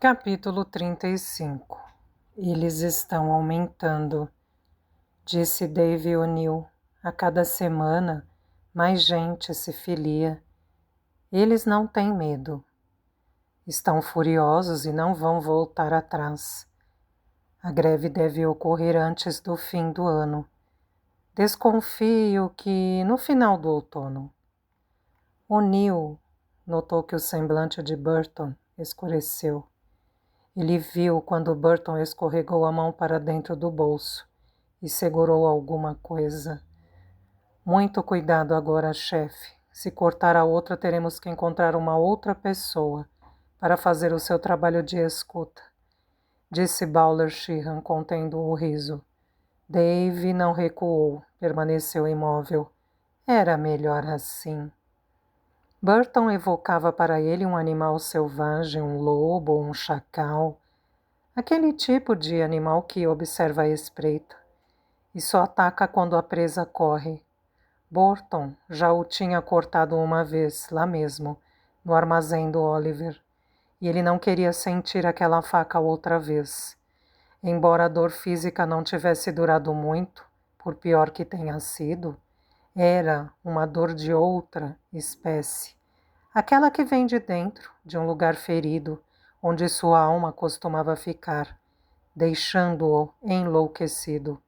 Capítulo 35. Eles estão aumentando, disse Dave O'Neill. A cada semana, mais gente se filia. Eles não têm medo. Estão furiosos e não vão voltar atrás. A greve deve ocorrer antes do fim do ano. Desconfio que no final do outono. O'Neill notou que o semblante de Burton escureceu. Ele viu quando Burton escorregou a mão para dentro do bolso e segurou alguma coisa. Muito cuidado agora, chefe. Se cortar a outra, teremos que encontrar uma outra pessoa para fazer o seu trabalho de escuta, disse Bowler Sheehan, contendo o riso. Dave não recuou, permaneceu imóvel. Era melhor assim. Burton evocava para ele um animal selvagem, um lobo ou um chacal. Aquele tipo de animal que observa a espreita e só ataca quando a presa corre. Burton já o tinha cortado uma vez, lá mesmo, no armazém do Oliver, e ele não queria sentir aquela faca outra vez. Embora a dor física não tivesse durado muito, por pior que tenha sido, era uma dor de outra espécie, aquela que vem de dentro, de um lugar ferido, onde sua alma costumava ficar, deixando-o enlouquecido.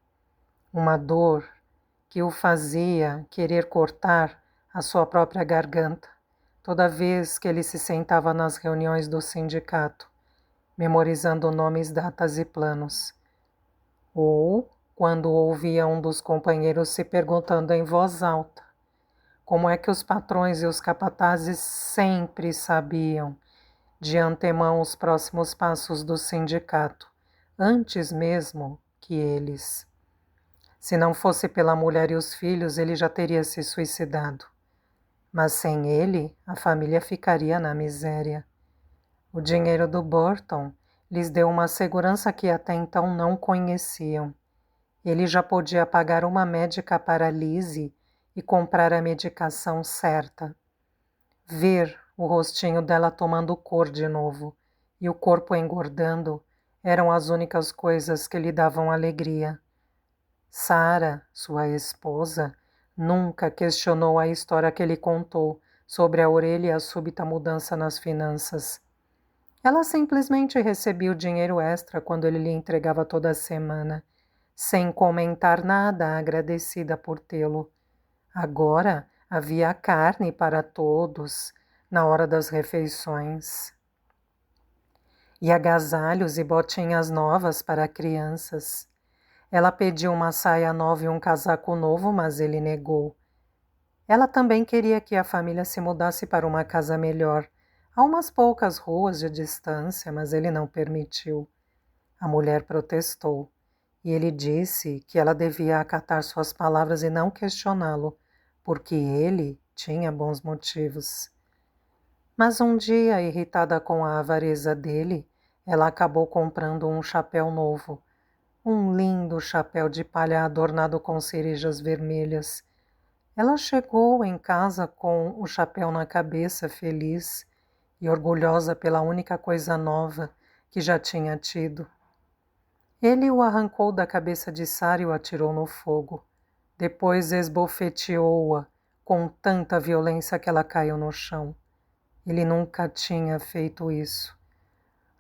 Uma dor que o fazia querer cortar a sua própria garganta, toda vez que ele se sentava nas reuniões do sindicato, memorizando nomes, datas e planos. Ou quando ouvia um dos companheiros se perguntando em voz alta como é que os patrões e os capatazes sempre sabiam de antemão os próximos passos do sindicato, antes mesmo que eles. Se não fosse pela mulher e os filhos, ele já teria se suicidado. Mas sem ele, a família ficaria na miséria. O dinheiro do Burton lhes deu uma segurança que até então não conheciam. Ele já podia pagar uma médica para Lizzie e comprar a medicação certa. Ver o rostinho dela tomando cor de novo e o corpo engordando eram as únicas coisas que lhe davam alegria. Sarah, sua esposa, nunca questionou a história que ele contou sobre a orelha e a súbita mudança nas finanças. Ela simplesmente recebia o dinheiro extra quando ele lhe entregava toda semana, sem comentar nada, agradecida por tê-lo. Agora havia carne para todos na hora das refeições. E agasalhos e botinhas novas para crianças. Ela pediu uma saia nova e um casaco novo, mas ele negou. Ela também queria que a família se mudasse para uma casa melhor, a umas poucas ruas de distância, mas ele não permitiu. A mulher protestou, e ele disse que ela devia acatar suas palavras e não questioná-lo, porque ele tinha bons motivos. Mas um dia, irritada com a avareza dele, ela acabou comprando um chapéu novo, um lindo chapéu de palha adornado com cerejas vermelhas. Ela chegou em casa com o chapéu na cabeça, feliz e orgulhosa pela única coisa nova que já tinha tido. Ele o arrancou da cabeça de Sarah e o atirou no fogo. Depois esbofeteou-a com tanta violência que ela caiu no chão. Ele nunca tinha feito isso.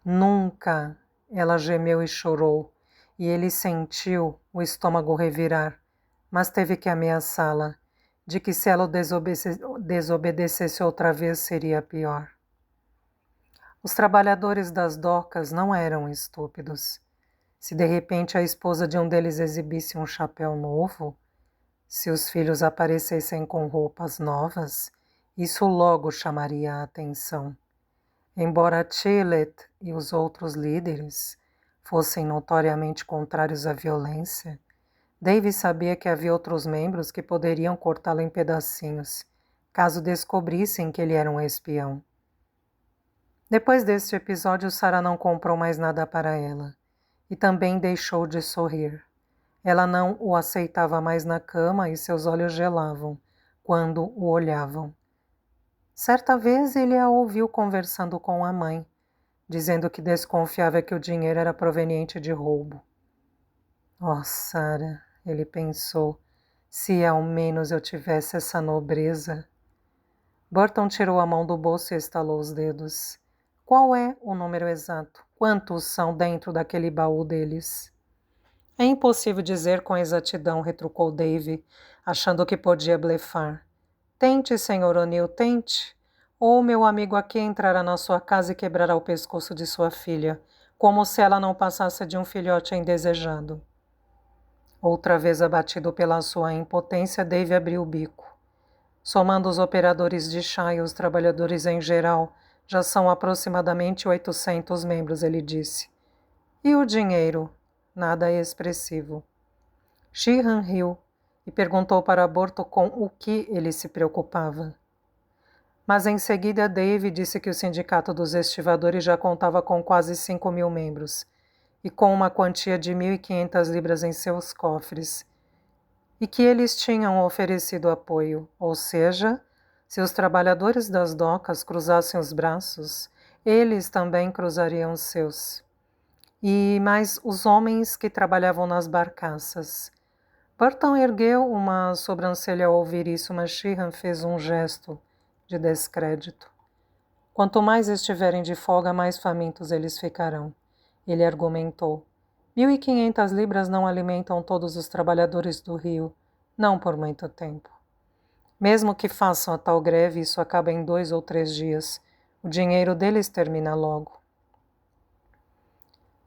Nunca. Ela gemeu e chorou, e ele sentiu o estômago revirar, mas teve que ameaçá-la, de que se ela o desobedecesse outra vez seria pior. Os trabalhadores das docas não eram estúpidos. Se de repente a esposa de um deles exibisse um chapéu novo, se os filhos aparecessem com roupas novas, isso logo chamaria a atenção. Embora Chillet e os outros líderes fossem notoriamente contrários à violência, Dave sabia que havia outros membros que poderiam cortá-lo em pedacinhos, caso descobrissem que ele era um espião. Depois deste episódio, Sarah não comprou mais nada para ela, e também deixou de sorrir. Ela não o aceitava mais na cama e seus olhos gelavam quando o olhavam. Certa vez ele a ouviu conversando com a mãe, dizendo que desconfiava que o dinheiro era proveniente de roubo. Oh, Sarah, ele pensou, se ao menos eu tivesse essa nobreza. Burton tirou a mão do bolso e estalou os dedos. Qual é o número exato? Quantos são dentro daquele baú deles? É impossível dizer com exatidão, retrucou Dave, achando que podia blefar. Tente, Sr. O'Neill, tente. Ou meu amigo aqui entrará na sua casa e quebrará o pescoço de sua filha, como se ela não passasse de um filhote indesejado. Outra vez abatido pela sua impotência, Dave abriu o bico. Somando os operadores de chá e os trabalhadores em geral, já são aproximadamente 800 membros, ele disse. E o dinheiro? Nada expressivo. Sheehan riu e perguntou para Burton com o que ele se preocupava. Mas em seguida Dave disse que o sindicato dos estivadores já contava com quase 5.000 membros e com uma quantia de 1.500 libras em seus cofres, e que eles tinham oferecido apoio, ou seja, se os trabalhadores das docas cruzassem os braços, eles também cruzariam os seus. E mais os homens que trabalhavam nas barcaças. Burton ergueu uma sobrancelha ao ouvir isso, mas Sheehan fez um gesto de descrédito. Quanto mais estiverem de folga, mais famintos eles ficarão, ele argumentou. 1.500 libras não alimentam todos os trabalhadores do rio, não por muito tempo. Mesmo que façam a tal greve, isso acaba em 2 ou 3 dias. O dinheiro deles termina logo.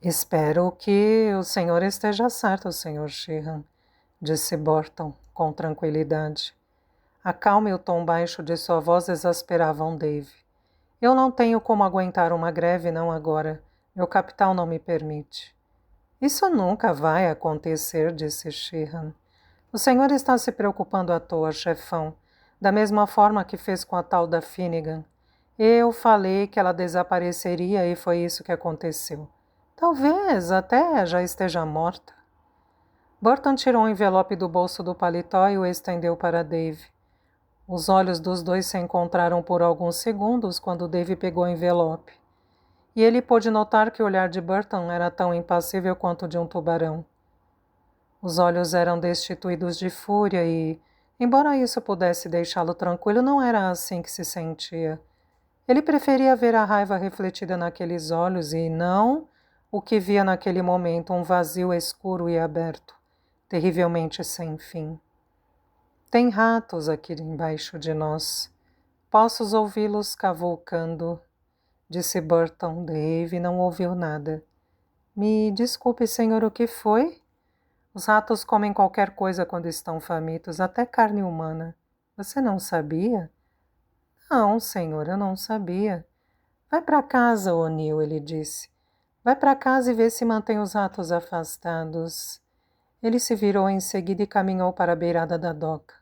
Espero que o senhor esteja certo, Sr. Sheehan, disse Burton, com tranquilidade. A calma e o tom baixo de sua voz exasperavam Dave. Eu não tenho como aguentar uma greve, não agora. Meu capital não me permite. Isso nunca vai acontecer, disse Sheehan. O senhor está se preocupando à toa, chefão, da mesma forma que fez com a tal da Finnegan. Eu falei que ela desapareceria e foi isso que aconteceu. Talvez até já esteja morta. Burton tirou um envelope do bolso do paletó e o estendeu para Dave. Os olhos dos dois se encontraram por alguns segundos quando Dave pegou o envelope. E ele pôde notar que o olhar de Burton era tão impassível quanto o de um tubarão. Os olhos eram destituídos de fúria e, embora isso pudesse deixá-lo tranquilo, não era assim que se sentia. Ele preferia ver a raiva refletida naqueles olhos e não o que via naquele momento, um vazio escuro e aberto, terrivelmente sem fim. Tem ratos aqui embaixo de nós. Posso ouvi-los cavucando, disse Burton. Dave não ouviu nada. Me desculpe, senhor, o que foi? Os ratos comem qualquer coisa quando estão famintos, até carne humana. Você não sabia? Não, senhor, eu não sabia. Vai para casa, O'Neill, ele disse. Vai para casa e vê se mantém os ratos afastados. Ele se virou em seguida e caminhou para a beirada da doca.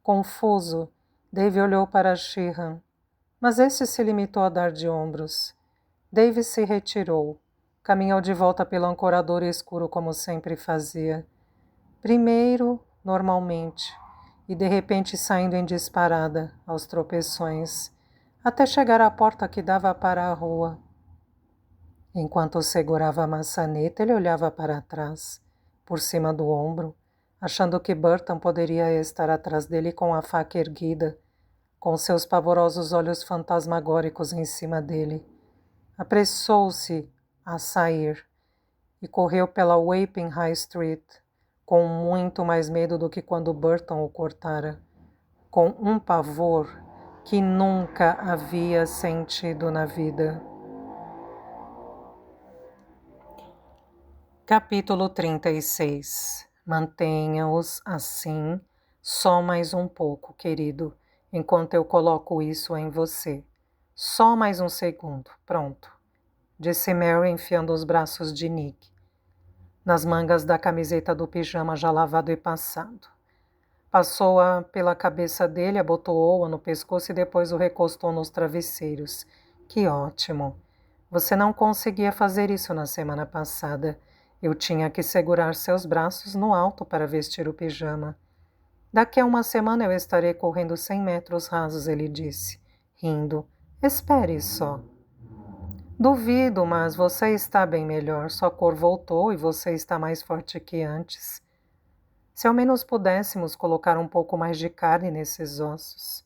Confuso, Dave olhou para Sheehan, mas este se limitou a dar de ombros. Dave se retirou. Caminhou de volta pelo ancorador escuro como sempre fazia. Primeiro, normalmente, e de repente saindo em disparada, aos tropeções, até chegar à porta que dava para a rua. Enquanto segurava a maçaneta, ele olhava para trás, por cima do ombro, achando que Burton poderia estar atrás dele com a faca erguida, com seus pavorosos olhos fantasmagóricos em cima dele. Apressou-se a sair e correu pela Wapping High Street, com muito mais medo do que quando Burton o cortara, com um pavor que nunca havia sentido na vida. Capítulo 36. Mantenha-os assim, só mais um pouco, querido, enquanto eu coloco isso em você. Só mais um segundo, pronto, disse Mary enfiando os braços de Nick nas mangas da camiseta do pijama já lavado e passado. Passou-a pela cabeça dele, abotoou-a no pescoço e depois o recostou nos travesseiros. Que ótimo! Você não conseguia fazer isso na semana passada. Eu tinha que segurar seus braços no alto para vestir o pijama. Daqui a uma semana eu estarei correndo 100 metros rasos, ele disse, rindo. Espere só. Duvido, mas você está bem melhor. Sua cor voltou e você está mais forte que antes. Se ao menos pudéssemos colocar um pouco mais de carne nesses ossos.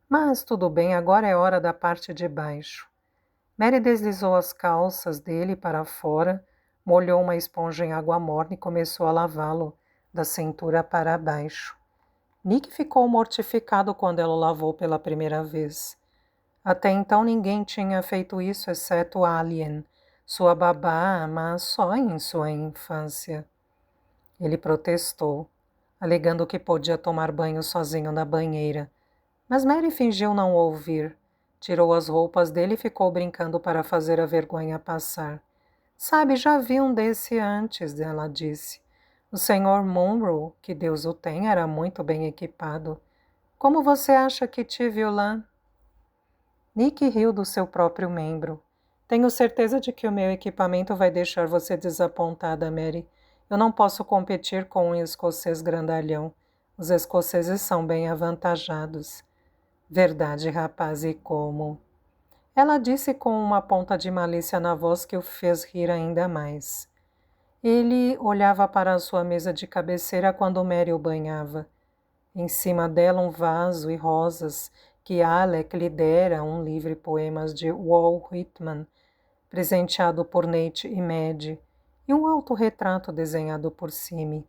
Mas tudo bem, agora é hora da parte de baixo. Mary deslizou as calças dele para fora, molhou uma esponja em água morna e começou a lavá-lo, da cintura para baixo. Nick ficou mortificado quando ela o lavou pela primeira vez. Até então ninguém tinha feito isso exceto Alien, sua babá, mas só em sua infância. Ele protestou, alegando que podia tomar banho sozinho na banheira. Mas Mary fingiu não ouvir. Tirou as roupas dele e ficou brincando para fazer a vergonha passar. Sabe, já vi um desse antes, ela disse. O Sr. Monroe, que Deus o tenha, era muito bem equipado. Como você acha que te viu lá? Nick riu do seu próprio membro. Tenho certeza de que o meu equipamento vai deixar você desapontada, Mary. Eu não posso competir com um escocês grandalhão. Os escoceses são bem avantajados. Verdade, rapaz, e como? Ela disse com uma ponta de malícia na voz que o fez rir ainda mais. Ele olhava para a sua mesa de cabeceira quando Mary o banhava. Em cima dela um vaso e rosas que Alec lhe dera um livre poemas de Walt Whitman, presenteado por Nate e Madge, e um autorretrato desenhado por Simi.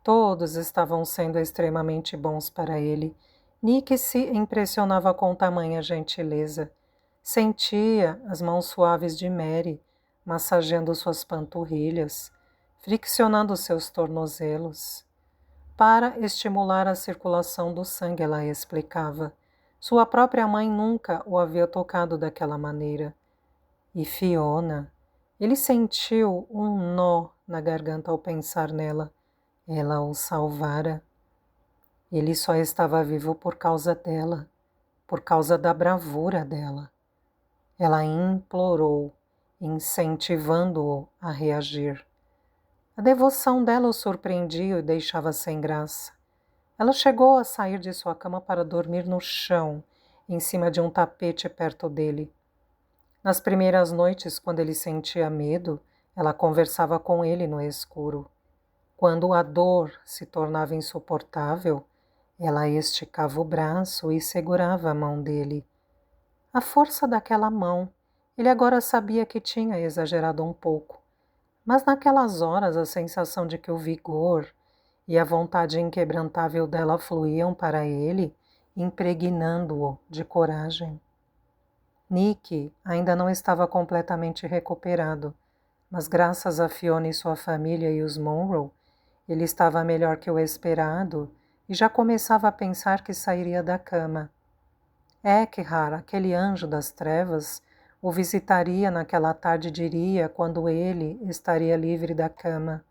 Todos estavam sendo extremamente bons para ele. Nick se impressionava com tamanha gentileza. Sentia as mãos suaves de Mary, massageando suas panturrilhas, friccionando seus tornozelos. Para estimular a circulação do sangue, ela explicava. Sua própria mãe nunca o havia tocado daquela maneira. E Fiona, ele sentiu um nó na garganta ao pensar nela. Ela o salvara. Ele só estava vivo por causa dela, por causa da bravura dela. Ela implorou, incentivando-o a reagir. A devoção dela o surpreendia e o deixava sem graça. Ela chegou a sair de sua cama para dormir no chão, em cima de um tapete perto dele. Nas primeiras noites, quando ele sentia medo, ela conversava com ele no escuro. Quando a dor se tornava insuportável, ela esticava o braço e segurava a mão dele. A força daquela mão, ele agora sabia que tinha exagerado um pouco, mas naquelas horas a sensação de que o vigor e a vontade inquebrantável dela fluíam para ele, impregnando-o de coragem. Nick ainda não estava completamente recuperado, mas graças a Fiona e sua família e os Monroe, ele estava melhor que o esperado e já começava a pensar que sairia da cama. Eckhart, aquele anjo das trevas, o visitaria naquela tarde, diria, quando ele estaria livre da cama.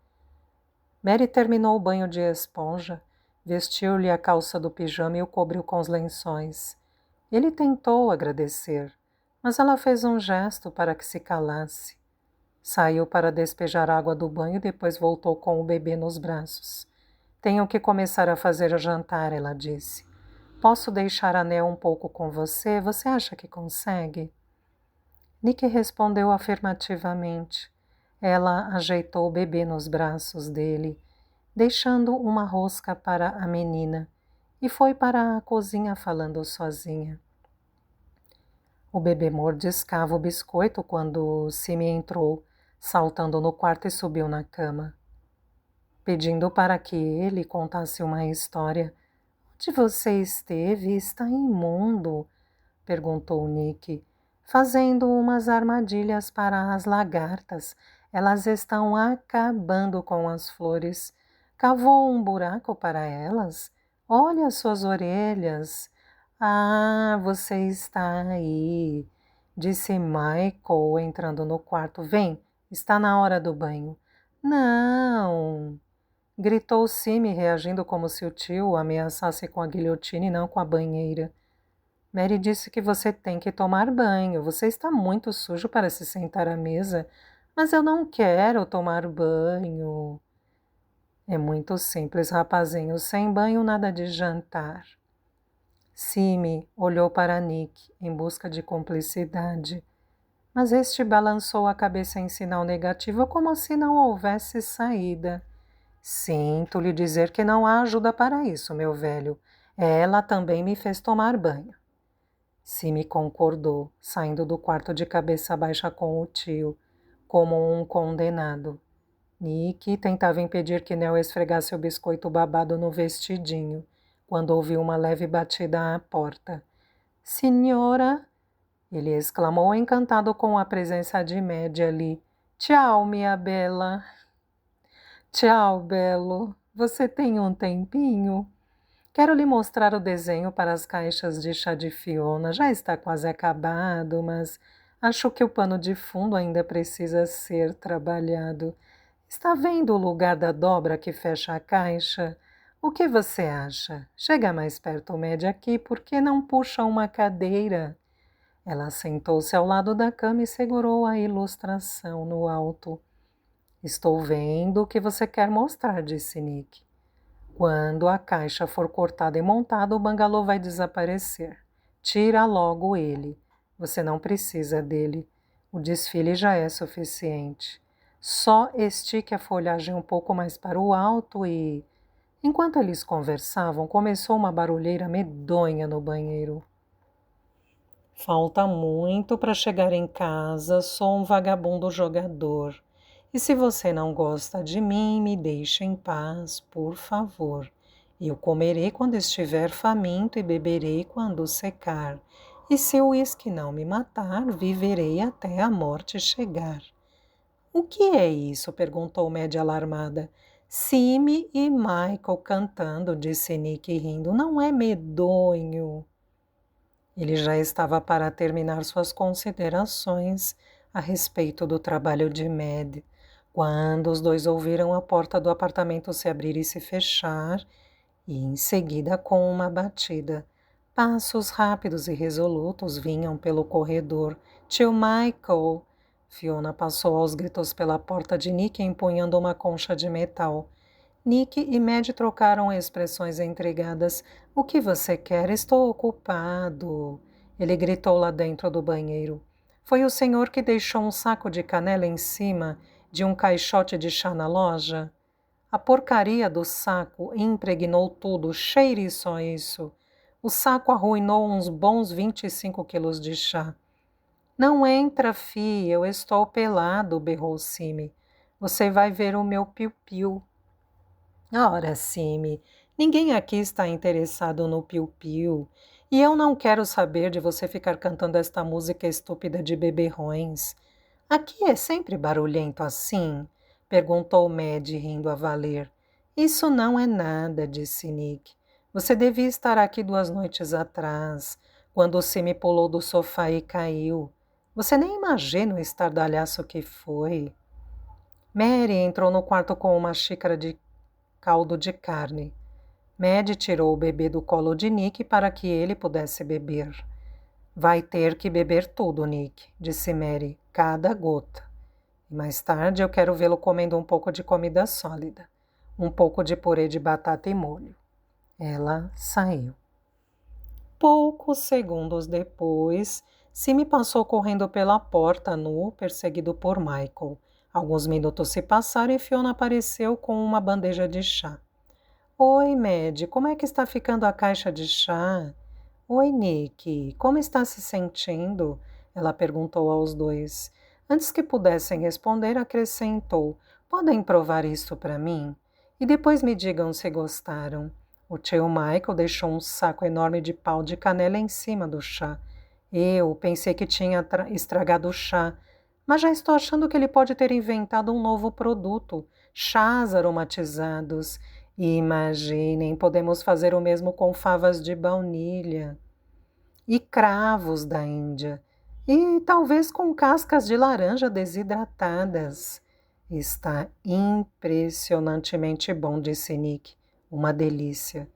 Mary terminou o banho de esponja, vestiu-lhe a calça do pijama e o cobriu com os lençóis. Ele tentou agradecer, mas ela fez um gesto para que se calasse. Saiu para despejar água do banho e depois voltou com o bebê nos braços. Tenho que começar a fazer o jantar, ela disse. Posso deixar a Nell um pouco com você? Você acha que consegue? Nick respondeu afirmativamente. Ela ajeitou o bebê nos braços dele, deixando uma rosca para a menina, e foi para a cozinha falando sozinha. O bebê mordiscava o biscoito quando Simi entrou, saltando no quarto e subiu na cama. Pedindo para que ele contasse uma história. Onde você esteve? Está imundo, perguntou Nick, fazendo umas armadilhas para as lagartas. Elas estão acabando com as flores. Cavou um buraco para elas? Olha as suas orelhas. Ah, você está aí, disse Michael, entrando no quarto. Vem, está na hora do banho. Não, gritou Simi, reagindo como se o tio o ameaçasse com a guilhotina e não com a banheira. Mary disse que você tem que tomar banho. Você está muito sujo para se sentar à mesa. Mas eu não quero tomar banho. É muito simples, rapazinho. Sem banho, nada de jantar. Simi olhou para Nick em busca de cumplicidade. mas este balançou a cabeça em sinal negativo, como se não houvesse saída. Sinto lhe dizer que não há ajuda para isso, meu velho. Ela também me fez tomar banho. Simi concordou, saindo do quarto de cabeça baixa com o tio, como um condenado. Nick tentava impedir que Nell esfregasse o biscoito babado no vestidinho, quando ouviu uma leve batida à porta. Senhora! Ele exclamou, encantado com a presença de Maddie ali. Tchau, minha bela! Tchau, belo! Você tem um tempinho? Quero lhe mostrar o desenho para as caixas de chá de Fiona. Já está quase acabado, mas acho que o pano de fundo ainda precisa ser trabalhado. Está vendo o lugar da dobra que fecha a caixa? O que você acha? Chega mais perto, Maddie, aqui, por que não puxa uma cadeira? Ela sentou-se ao lado da cama e segurou a ilustração no alto. Estou vendo o que você quer mostrar, disse Nick. Quando a caixa for cortada e montada, o bangalô vai desaparecer. Tira logo ele. Você não precisa dele. O desfile já é suficiente. Só estique a folhagem um pouco mais para o alto e... Enquanto eles conversavam, começou uma barulheira medonha no banheiro. Falta muito para chegar em casa, sou um vagabundo jogador. E se você não gosta de mim, me deixe em paz, por favor. Eu comerei quando estiver faminto e beberei quando secar. E se o uísque não me matar, viverei até a morte chegar. O que é isso? Perguntou Maddie alarmada. Simi e Michael cantando, disse Nick rindo. Não é medonho. Ele já estava para terminar suas considerações a respeito do trabalho de Mad, quando os dois ouviram a porta do apartamento se abrir e se fechar, e em seguida com uma batida. Passos rápidos e resolutos vinham pelo corredor. Tio Michael! Fiona passou aos gritos pela porta de Nick empunhando uma concha de metal. Nick e Mad trocaram expressões intrigadas. O que você quer? Estou ocupado. Ele gritou lá dentro do banheiro. Foi o senhor que deixou um saco de canela em cima de um caixote de chá na loja? A porcaria do saco impregnou tudo, cheire só isso. O saco arruinou uns bons 25 quilos de chá. Não entra, fi, eu estou pelado, berrou Simi. Você vai ver o meu piu-piu. Ora, Simi, ninguém aqui está interessado no piu-piu. E eu não quero saber de você ficar cantando esta música estúpida de beberrões. Aqui é sempre barulhento assim? Perguntou Mad, rindo a valer. Isso não é nada, disse Nick. Você devia estar aqui 2 noites atrás, quando o Simi pulou do sofá e caiu. Você nem imagina o estardalhaço que foi. Mary entrou no quarto com uma xícara de caldo de carne. Mad tirou o bebê do colo de Nick para que ele pudesse beber. Vai ter que beber tudo, Nick, disse Mary, cada gota. E mais tarde eu quero vê-lo comendo um pouco de comida sólida, um pouco de purê de batata e molho. Ela saiu. Poucos segundos depois, Simi passou correndo pela porta nu, perseguido por Michael. Alguns minutos se passaram e Fiona apareceu com uma bandeja de chá. Oi, Mad, como é que está ficando a caixa de chá? Oi, Nick, como está se sentindo? Ela perguntou aos dois. Antes que pudessem responder, acrescentou. Podem provar isso para mim? E depois me digam se gostaram. O tio Michael deixou um saco enorme de pau de canela em cima do chá. Eu pensei que tinha estragado o chá, mas já estou achando que ele pode ter inventado um novo produto, chás aromatizados. E imaginem, podemos fazer o mesmo com favas de baunilha e cravos da Índia. E talvez com cascas de laranja desidratadas. Está impressionantemente bom, disse Nick. Uma delícia.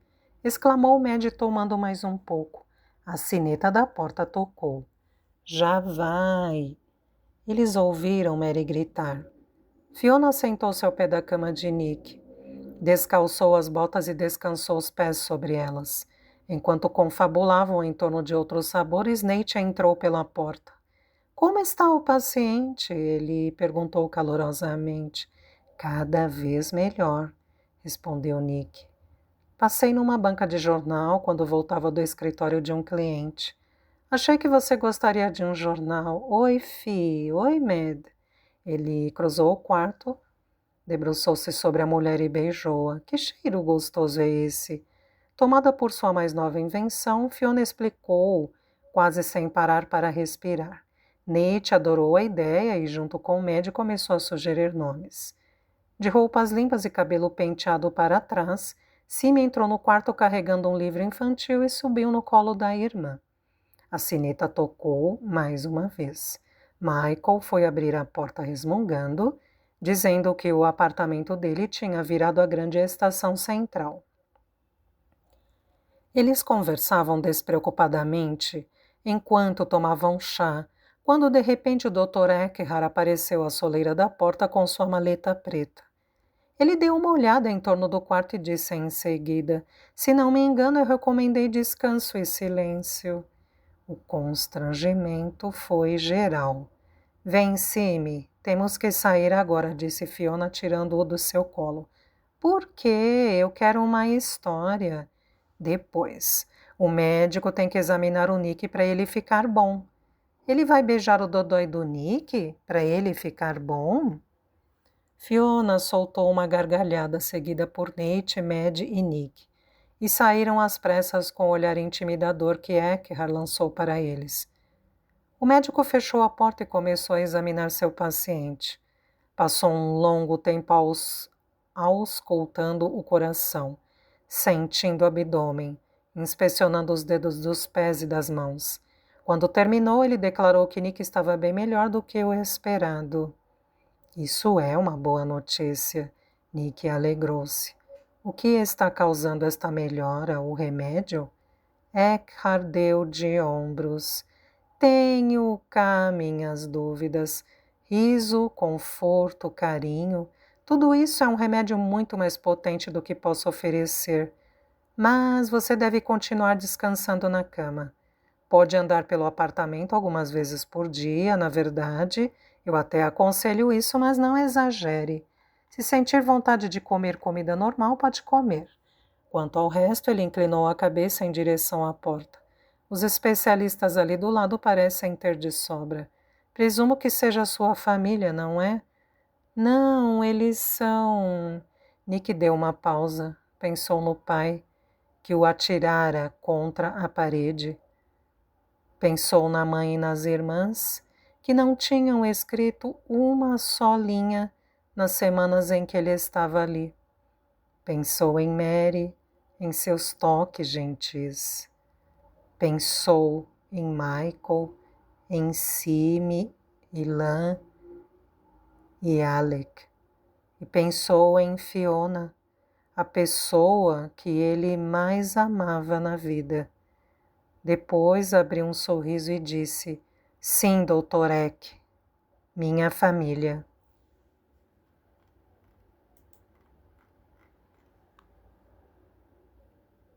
Exclamou Mad tomando mais um pouco. A sineta da porta tocou. Já vai. Eles ouviram Mary gritar. Fiona sentou-se ao pé da cama de Nick. Descalçou as botas e descansou os pés sobre elas. Enquanto confabulavam em torno de outros sabores, Nate entrou pela porta. Como está o paciente? Ele perguntou calorosamente. Cada vez melhor, respondeu Nick. Passei numa banca de jornal quando voltava do escritório de um cliente. Achei que você gostaria de um jornal. Oi, Fi. Oi, Med. Ele cruzou o quarto, debruçou-se sobre a mulher e beijou-a. Que cheiro gostoso é esse? Tomada por sua mais nova invenção, Fiona explicou, quase sem parar para respirar. Nate adorou a ideia e, junto com o médico, começou a sugerir nomes. De roupas limpas e cabelo penteado para trás, Simi entrou no quarto carregando um livro infantil e subiu no colo da irmã. A sineta tocou mais uma vez. Michael foi abrir a porta resmungando, dizendo que o apartamento dele tinha virado a grande estação central. Eles conversavam despreocupadamente enquanto tomavam chá, quando de repente o Dr. Eckhart apareceu à soleira da porta com sua maleta preta. Ele deu uma olhada em torno do quarto e disse em seguida: "Se não me engano, eu recomendei descanso e silêncio." O constrangimento foi geral. "Vem, Simi, temos que sair agora", disse Fiona, tirando-o do seu colo. "Por quê? Eu quero uma história." "Depois. O médico tem que examinar o Nick para ele ficar bom." "Ele vai beijar o dodói do Nick para ele ficar bom?" Fiona soltou uma gargalhada seguida por Nate, Mad e Nick, e saíram às pressas com o olhar intimidador que Eckhart lançou para eles. O médico fechou a porta e começou a examinar seu paciente. Passou um longo tempo auscultando o coração, sentindo o abdômen, inspecionando os dedos dos pés e das mãos. Quando terminou, ele declarou que Nick estava bem melhor do que o esperado. "Isso é uma boa notícia." Nick alegrou-se. "O que está causando esta melhora? O remédio?" Eckhart deu de ombros. "Tenho cá minhas dúvidas. Riso, conforto, carinho. Tudo isso é um remédio muito mais potente do que posso oferecer. Mas você deve continuar descansando na cama. Pode andar pelo apartamento algumas vezes por dia, na verdade. Eu até aconselho isso, mas não exagere. Se sentir vontade de comer comida normal, pode comer." Quanto ao resto, ele inclinou a cabeça em direção à porta. "Os especialistas ali do lado parecem ter de sobra. Presumo que seja sua família, não é?" "Não, eles são..." Nick deu uma pausa. Pensou no pai, que o atirara contra a parede. Pensou na mãe e nas irmãs, que não tinham escrito uma só linha nas semanas em que ele estava ali. Pensou em Mary, em seus toques gentis. Pensou em Michael, em Simi, Ilan e Alec. E pensou em Fiona, a pessoa que ele mais amava na vida. Depois abriu um sorriso e disse: "Sim, Dr. Eck, minha família."